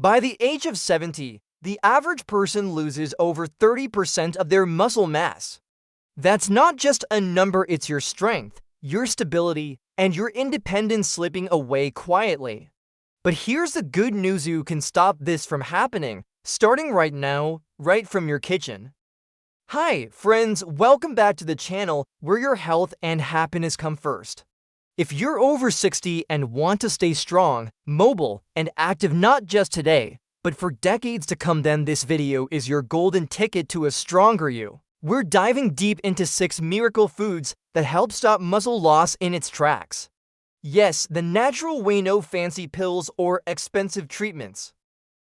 By the age of 70, the average person loses over 30% of their muscle mass. That's not just a number, it's your strength, your stability, and your independence slipping away quietly. But here's the good news: you can stop this from happening, starting right now, right from your kitchen. Hi, friends, welcome back to the channel where your health and happiness come first. If you're over 60 and want to stay strong, mobile, and active not just today, but for decades to come, then this video is your golden ticket to a stronger you. We're diving deep into 6 miracle foods that help stop muscle loss in its tracks. Yes, the natural way, no fancy pills or expensive treatments.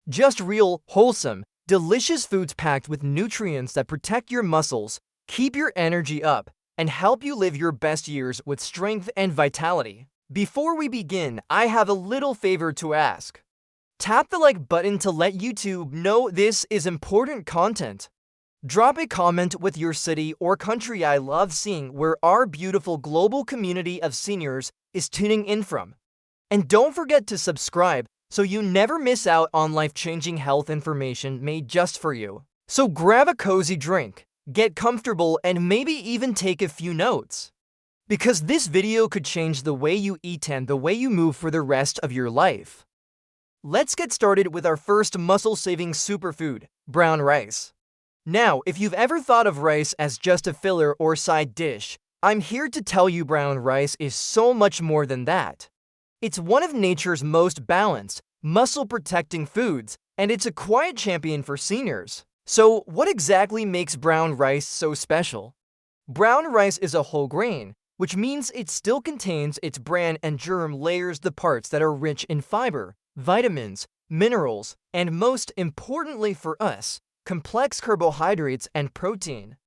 Just real, wholesome, delicious foods packed with nutrients that protect your muscles, keep your energy up, and help you live your best years with strength and vitality. Before we begin, I have a little favor to ask. Tap the like button to let YouTube know this is important content. Drop a comment with your city or country. I love seeing where our beautiful global community of seniors is tuning in from. And don't forget to subscribe so you never miss out on life-changing health information made just for you. So grab a cozy drink, get comfortable, and maybe even take a few notes. Because this video could change the way you eat and the way you move for the rest of your life. Let's get started with our first muscle-saving superfood, brown rice. Now, if you've ever thought of rice as just a filler or side dish, I'm here to tell you brown rice is so much more than that. It's one of nature's most balanced, muscle-protecting foods, and it's a quiet champion for seniors. So, what exactly makes brown rice so special? Brown rice is a whole grain, which means it still contains its bran and germ layers, the parts that are rich in fiber, vitamins, minerals, and most importantly for us, complex carbohydrates and protein.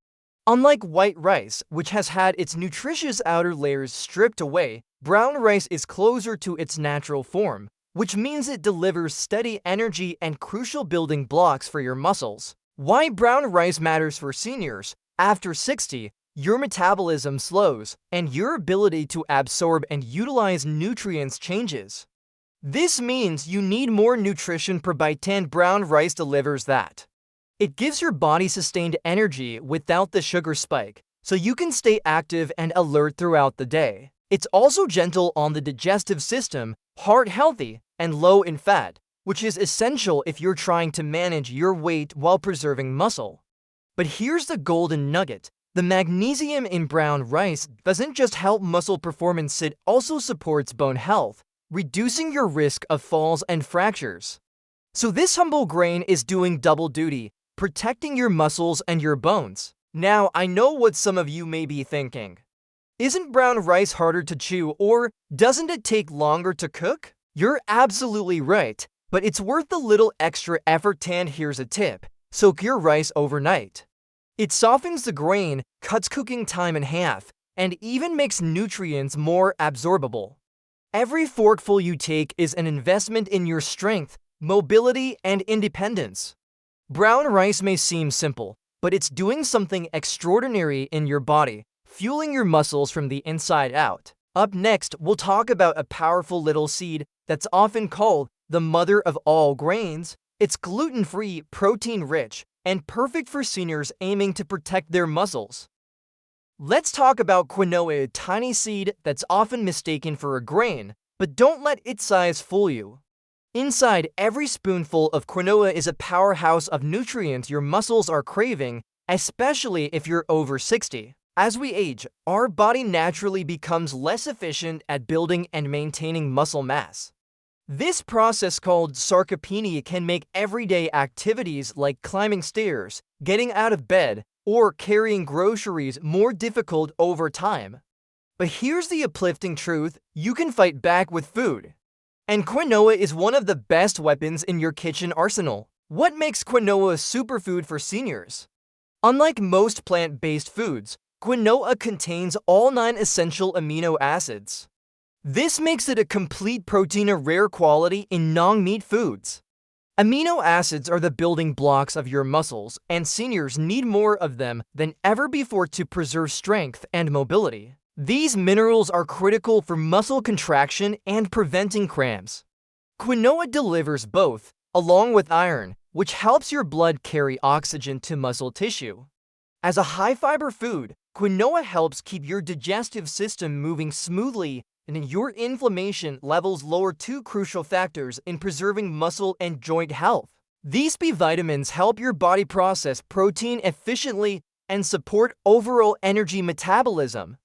Unlike white rice, which has had its nutritious outer layers stripped away, brown rice is closer to its natural form, which means it delivers steady energy and crucial building blocks for your muscles. Why brown rice matters for seniors: after 60, your metabolism slows, and your ability to absorb and utilize nutrients changes. This means you need more nutrition per bite, and brown rice delivers that. It gives your body sustained energy without the sugar spike, so you can stay active and alert throughout the day. It's also gentle on the digestive system, heart healthy, and low in fat, which is essential if you're trying to manage your weight while preserving muscle. But here's the golden nugget: the magnesium in brown rice doesn't just help muscle performance, it also supports bone health, reducing your risk of falls and fractures. So this humble grain is doing double duty, protecting your muscles and your bones. Now, I know what some of you may be thinking. Isn't brown rice harder to chew, or doesn't it take longer to cook? You're absolutely right, but it's worth the little extra effort, and here's a tip: soak your rice overnight. It softens the grain, cuts cooking time in half, and even makes nutrients more absorbable. Every forkful you take is an investment in your strength, mobility, and independence. Brown rice may seem simple, but it's doing something extraordinary in your body, fueling your muscles from the inside out. Up next, we'll talk about a powerful little seed that's often called the mother of all grains. It's gluten-free, protein-rich, and perfect for seniors aiming to protect their muscles. Let's talk about quinoa, a tiny seed that's often mistaken for a grain, but don't let its size fool you. Inside every spoonful of quinoa is a powerhouse of nutrients your muscles are craving, especially if you're over 60. As we age, our body naturally becomes less efficient at building and maintaining muscle mass. This process, called sarcopenia, can make everyday activities like climbing stairs, getting out of bed, or carrying groceries more difficult over time. But here's the uplifting truth: you can fight back with food. And quinoa is one of the best weapons in your kitchen arsenal. What makes quinoa a superfood for seniors? Unlike most plant-based foods, quinoa contains all 9 essential amino acids. This makes it a complete protein, a rare quality in non-meat foods. Amino acids are the building blocks of your muscles, and seniors need more of them than ever before to preserve strength and mobility. These minerals are critical for muscle contraction and preventing cramps. Quinoa delivers both, along with iron, which helps your blood carry oxygen to muscle tissue. As a high-fiber food, quinoa helps keep your digestive system moving smoothly, and your inflammation levels lower, two crucial factors in preserving muscle and joint health. These B vitamins help your body process protein efficiently and support overall energy metabolism.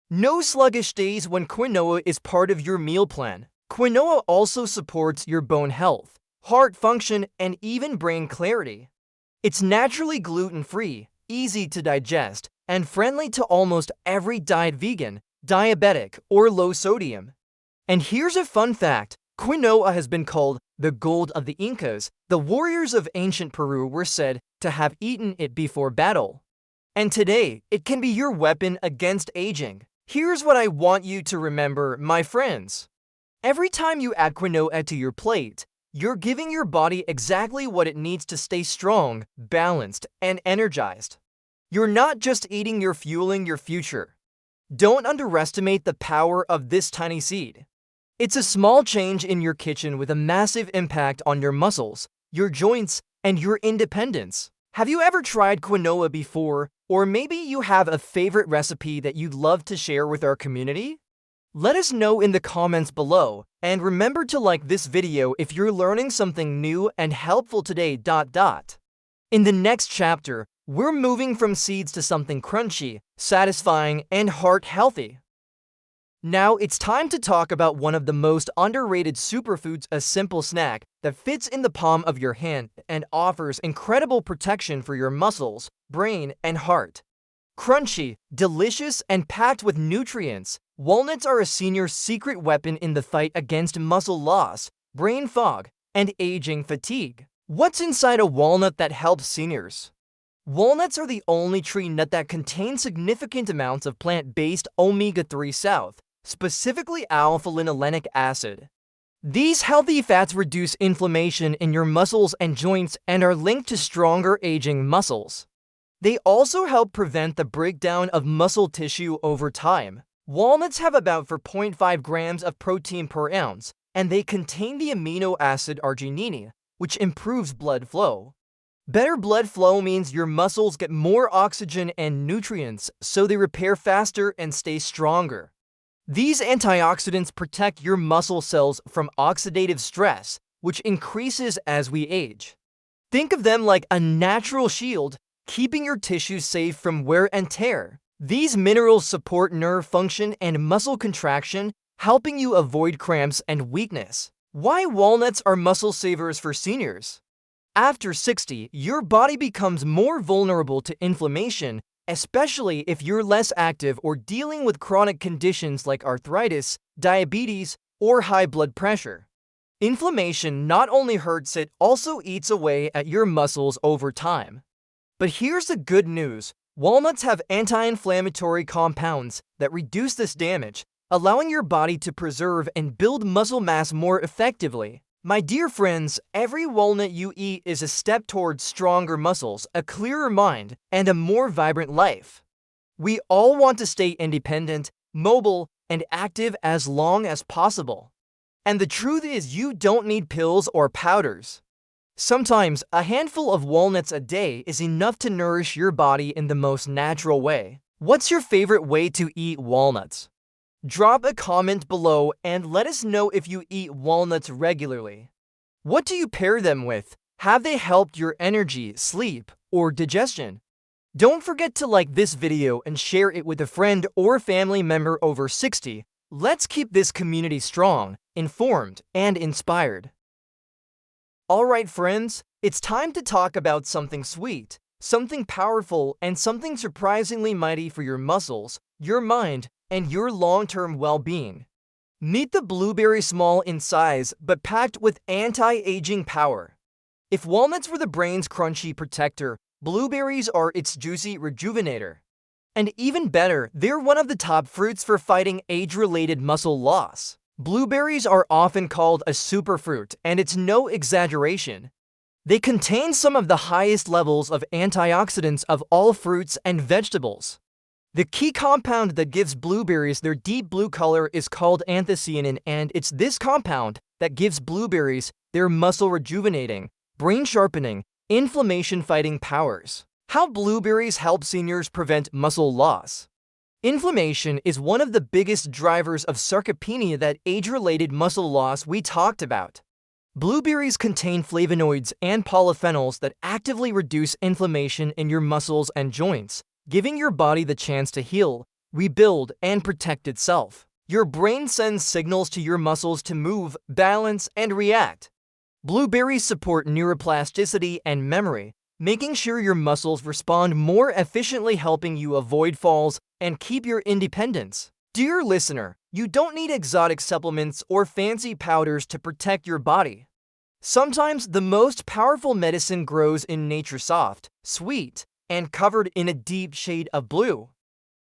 No sluggish days when quinoa is part of your meal plan. Quinoa also supports your bone health, heart function, and even brain clarity. It's naturally gluten-free, easy to digest, and friendly to almost every diet: vegan, diabetic, or low sodium. And here's a fun fact: quinoa has been called the gold of the Incas. The warriors of ancient Peru were said to have eaten it before battle. And today, it can be your weapon against aging. Here's what I want you to remember, my friends. Every time you add quinoa to your plate, you're giving your body exactly what it needs to stay strong, balanced, and energized. You're not just eating, you're fueling your future. Don't underestimate the power of this tiny seed. It's a small change in your kitchen with a massive impact on your muscles, your joints, and your independence. Have you ever tried quinoa before? Or maybe you have a favorite recipe that you'd love to share with our community? Let us know in the comments below, and remember to like this video if you're learning something new and helpful today. In the next chapter, we're moving from seeds to something crunchy, satisfying, and heart-healthy. Now it's time to talk about one of the most underrated superfoods, a simple snack that fits in the palm of your hand and offers incredible protection for your muscles, brain, and heart. Crunchy, delicious, and packed with nutrients, walnuts are a senior's secret weapon in the fight against muscle loss, brain fog, and aging fatigue. What's inside a walnut that helps seniors? Walnuts are the only tree nut that contains significant amounts of plant-based omega-3 south, specifically alpha-linolenic acid. These healthy fats reduce inflammation in your muscles and joints and are linked to stronger aging muscles. They also help prevent the breakdown of muscle tissue over time. Walnuts have about 4.5 grams of protein per ounce, and they contain the amino acid arginine, which improves blood flow. Better blood flow means your muscles get more oxygen and nutrients, so they repair faster and stay stronger. These antioxidants protect your muscle cells from oxidative stress, which increases as we age. Think of them like a natural shield, keeping your tissues safe from wear and tear. These minerals support nerve function and muscle contraction, helping you avoid cramps and weakness. Why walnuts are muscle savers for seniors? After 60, your body becomes more vulnerable to inflammation, especially if you're less active or dealing with chronic conditions like arthritis, diabetes, or high blood pressure. Inflammation not only hurts, it also eats away at your muscles over time. But here's the good news: walnuts have anti-inflammatory compounds that reduce this damage, allowing your body to preserve and build muscle mass more effectively. My dear friends, every walnut you eat is a step towards stronger muscles, a clearer mind, and a more vibrant life. We all want to stay independent, mobile, and active as long as possible. And the truth is, you don't need pills or powders. Sometimes, a handful of walnuts a day is enough to nourish your body in the most natural way. What's your favorite way to eat walnuts? Drop a comment below and let us know if you eat walnuts regularly. What do you pair them with? Have they helped your energy, sleep, or digestion? Don't forget to like this video and share it with a friend or family member over 60. Let's keep this community strong, informed, and inspired. Alright friends, it's time to talk about something sweet, something powerful, and something surprisingly mighty for your muscles, your mind, and your long-term well-being. Meet the blueberry, small in size but packed with anti-aging power. If walnuts were the brain's crunchy protector, blueberries are its juicy rejuvenator. And even better, they're one of the top fruits for fighting age-related muscle loss. Blueberries are often called a superfruit, and it's no exaggeration. They contain some of the highest levels of antioxidants of all fruits and vegetables. The key compound that gives blueberries their deep blue color is called anthocyanin, and it's this compound that gives blueberries their muscle rejuvenating, brain sharpening, inflammation fighting powers. How blueberries help seniors prevent muscle loss. Inflammation is one of the biggest drivers of sarcopenia, that age-related muscle loss we talked about. Blueberries contain flavonoids and polyphenols that actively reduce inflammation in your muscles and joints, giving your body the chance to heal, rebuild, and protect itself. Your brain sends signals to your muscles to move, balance, and react. Blueberries support neuroplasticity and memory, making sure your muscles respond more efficiently, helping you avoid falls and keep your independence. Dear listener, you don't need exotic supplements or fancy powders to protect your body. Sometimes the most powerful medicine grows in nature, soft, sweet, and covered in a deep shade of blue.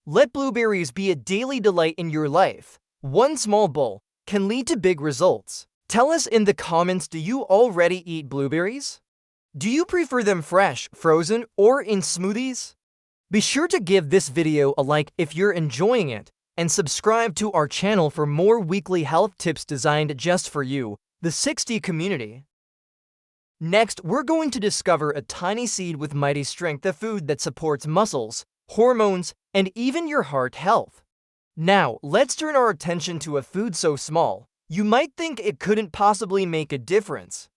Let blueberries be a daily delight in your life. One small bowl can lead to big results. Tell us in the comments, do you already eat blueberries? Do you prefer them fresh, frozen, or in smoothies? Be sure to give this video a like if you're enjoying it, and subscribe to our channel for more weekly health tips designed just for you, the 60 community. Next, we're going to discover a tiny seed with mighty strength, a food that supports muscles, hormones, and even your heart health. Now, let's turn our attention to a food so small, you might think it couldn't possibly make a difference.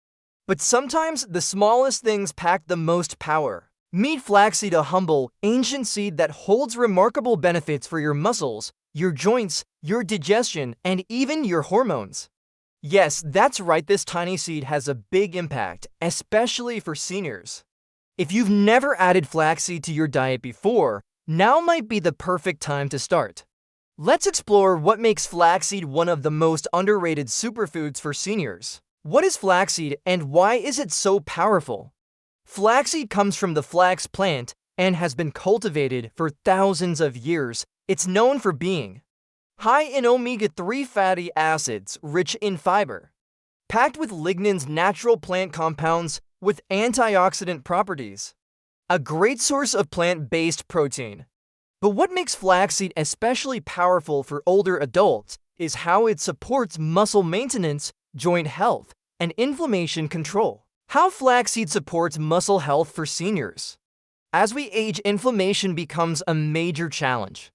But sometimes the smallest things pack the most power. Meet flaxseed, a humble, ancient seed that holds remarkable benefits for your muscles, your joints, your digestion, and even your hormones. Yes, that's right, this tiny seed has a big impact, especially for seniors. If you've never added flaxseed to your diet before, now might be the perfect time to start. Let's explore what makes flaxseed one of the most underrated superfoods for seniors. What is flaxseed and why is it so powerful? Flaxseed comes from the flax plant and has been cultivated for thousands of years. It's known for being high in omega-3 fatty acids, rich in fiber, packed with lignans, natural plant compounds with antioxidant properties, a great source of plant-based protein. But what makes flaxseed especially powerful for older adults is how it supports muscle maintenance, joint health, and inflammation control. How flaxseed supports muscle health for seniors. As we age, inflammation becomes a major challenge.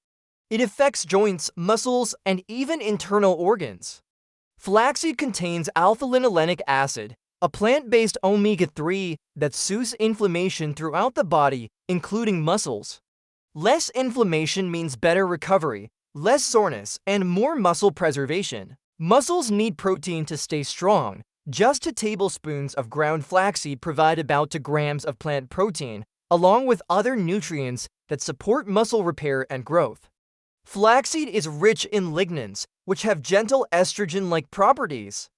It affects joints, muscles, and even internal organs. Flaxseed contains alpha-linolenic acid, a plant-based omega-3 that soothes inflammation throughout the body, including muscles. Less inflammation means better recovery, less soreness, and more muscle preservation. Muscles need protein to stay strong. Just 2 tablespoons of ground flaxseed provide about 2 grams of plant protein, along with other nutrients that support muscle repair and growth. Flaxseed is rich in lignans, which have gentle estrogen-like properties.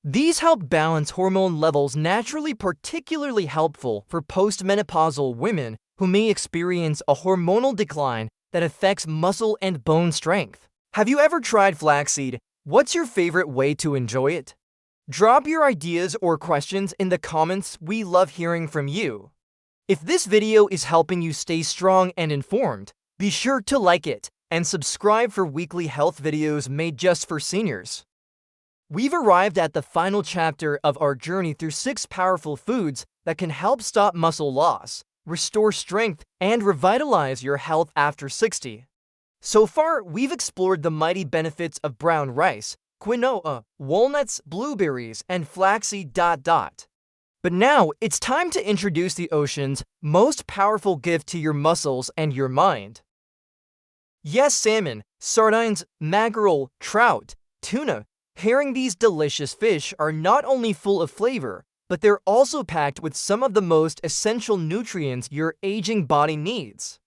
These help balance hormone levels naturally, particularly helpful for postmenopausal women who may experience a hormonal decline that affects muscle and bone strength. Have you ever tried flaxseed? What's your favorite way to enjoy it? Drop your ideas or questions in the comments. We love hearing from you. If this video is helping you stay strong and informed, be sure to like it and subscribe for weekly health videos made just for seniors. We've arrived at the final chapter of our journey through 6 powerful foods that can help stop muscle loss, restore strength, and revitalize your health after 60. So far, we've explored the mighty benefits of brown rice, quinoa, walnuts, blueberries, and flaxseed. But now, it's time to introduce the ocean's most powerful gift to your muscles and your mind. Yes, salmon, sardines, mackerel, trout, tuna, herring. These delicious fish are not only full of flavor, but they're also packed with some of the most essential nutrients your aging body needs.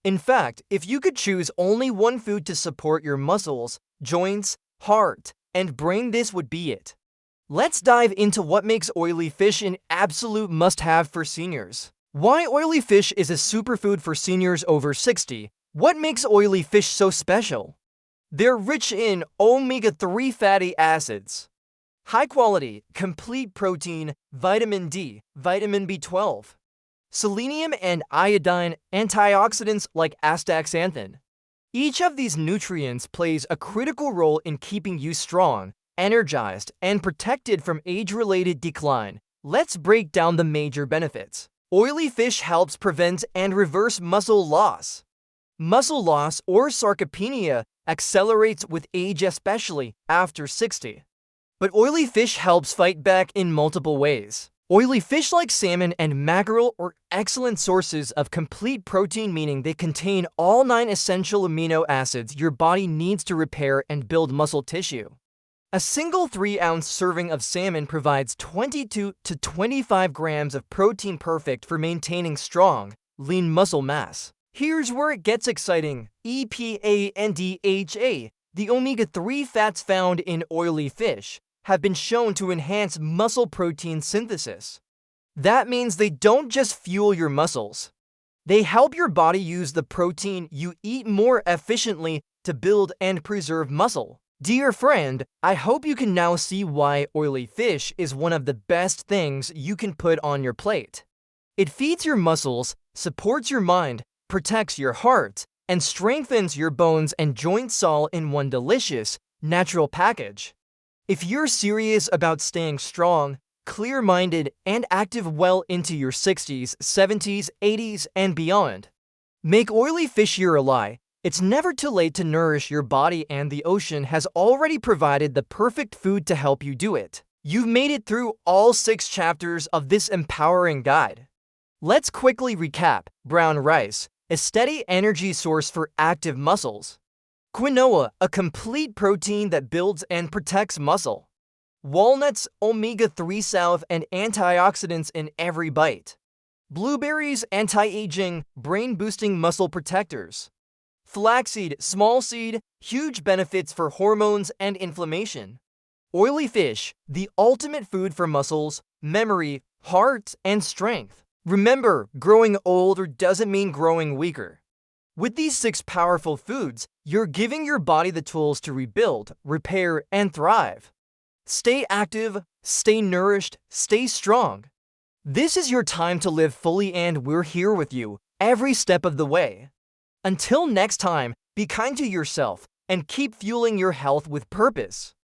In fact, if you could choose only one food to support your muscles, joints, heart, and brain, this would be it. Let's dive into what makes oily fish an absolute must-have for seniors. Why oily fish is a superfood for seniors over 60. What makes oily fish so special? They're rich in omega-3 fatty acids, high-quality, complete protein, vitamin D, vitamin B12, selenium and iodine, antioxidants like astaxanthin. Each of these nutrients plays a critical role in keeping you strong, energized, and protected from age-related decline. Let's break down the major benefits. Oily fish helps prevent and reverse muscle loss. Muscle loss, or sarcopenia, accelerates with age, especially after 60. But oily fish helps fight back in multiple ways. Oily fish like salmon and mackerel are excellent sources of complete protein, meaning they contain all 9 essential amino acids your body needs to repair and build muscle tissue. A single 3-ounce serving of salmon provides 22 to 25 grams of protein, perfect for maintaining strong, lean muscle mass. Here's where it gets exciting. EPA and DHA, the omega-3 fats found in oily fish, have been shown to enhance muscle protein synthesis. That means they don't just fuel your muscles. They help your body use the protein you eat more efficiently to build and preserve muscle. Dear friend, I hope you can now see why oily fish is one of the best things you can put on your plate. It feeds your muscles, supports your mind, protects your heart, and strengthens your bones and joints, all in one delicious, natural package. If you're serious about staying strong, clear-minded, and active well into your 60s, 70s, 80s, and beyond, make oily fish your ally. It's never too late to nourish your body, and the ocean has already provided the perfect food to help you do it. You've made it through all 6 chapters of this empowering guide. Let's quickly recap. Brown rice, a steady energy source for active muscles. Quinoa, a complete protein that builds and protects muscle. Walnuts, omega-3 salve and antioxidants in every bite. Blueberries, anti-aging, brain-boosting muscle protectors. Flaxseed, small seed, huge benefits for hormones and inflammation. Oily fish, the ultimate food for muscles, memory, heart, and strength. Remember, growing older doesn't mean growing weaker. With these 6 powerful foods, you're giving your body the tools to rebuild, repair, and thrive. Stay active, stay nourished, stay strong. This is your time to live fully, and we're here with you every step of the way. Until next time, be kind to yourself and keep fueling your health with purpose.